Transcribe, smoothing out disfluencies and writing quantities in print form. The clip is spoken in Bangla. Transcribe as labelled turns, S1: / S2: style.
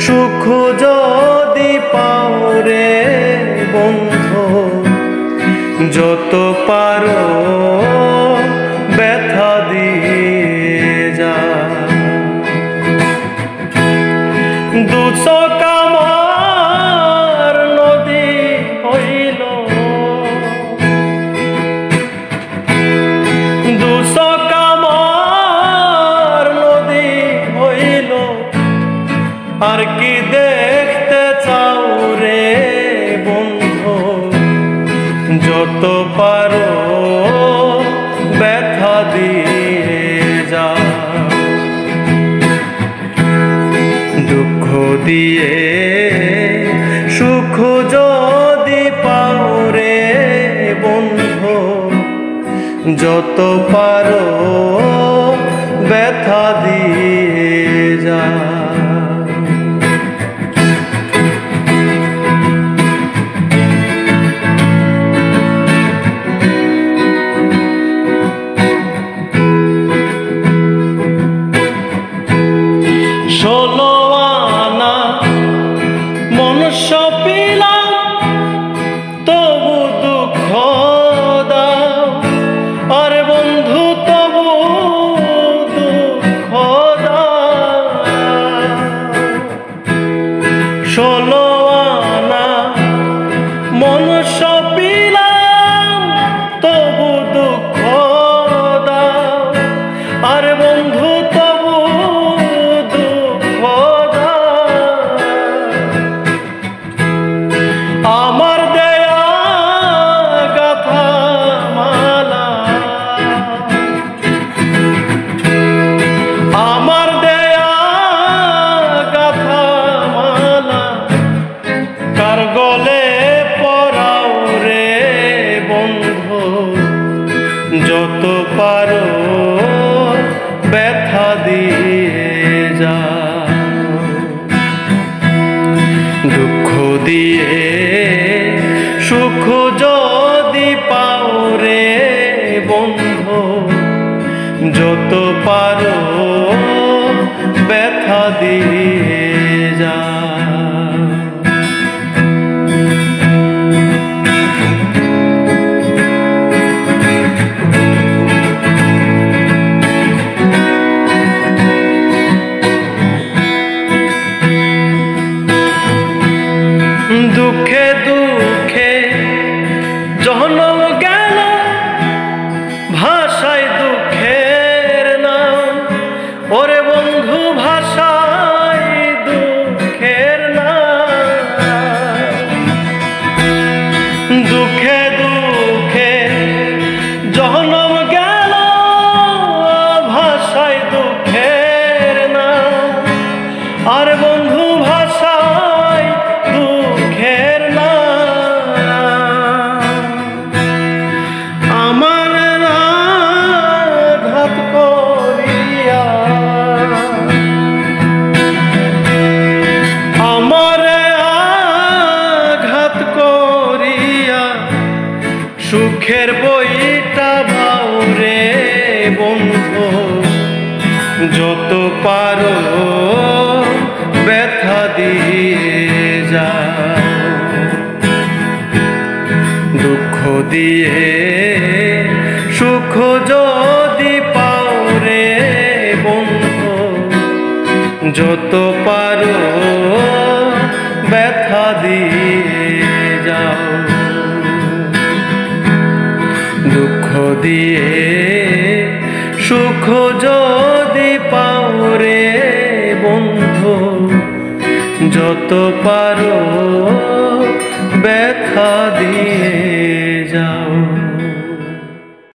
S1: সুখ যদি পাও রে বন্ধু, যত পারো ব্যথা দিয়ে যা। দুচোখ আমার নদী হইল, দুচোখ আমার নদী হইল, আর কি দেখতে চাও রে বন্ধু, যত পারো ব্যথা দিয়ে যা। দুঃখ দিয়ে সুখ যদি পাও রে বন্ধু, যত পারো ব্যথা দিয়ে যা। ষোলো আনা মনুষ্য পেলাম, তবু দুঃখ দাও, আরে বন্ধু তবু দুঃখ দাও। ষোলো আনা মনুষ্য পেলাম, তবু দুঃখ দাও, আরে বন্ধু আমার দেয়া গাথা মালা, আমার দেয়া গাথা মালা, কার গলে পরাও রে বন্ধু, যত পারো ব্যথা দিয়ে যা। দুঃখ দিয়ে সুখ যদি পাও রে বন্ধু, যত পারো ব্যথা দিয়ে যা। দুঃখে দুঃখে জনম গেল, ভাষায় দুঃখের নাম, ওরে বন্ধু ভাষায় দুঃখের নাম। দুঃখে দুঃখে জনম গেল, ভাষায় দুঃখের নাম, আর বন্ধু ভাষায় দুঃখের নাম। আমার আঘাত করিয়া, আমার আঘাত করিয়া, সুখের বইটা ভাও রে বন্ধু, যত পারো ব্যথা দিয়ে যা। দুঃখ দিয়ে সুখ যদি পাও রে বন্ধু, যত পারো ব্যথা দিয়ে যাও। দুঃখ দিয়ে সুখ যদি পাও রে বন্ধু, যত পারো ব্যথা দিয়ে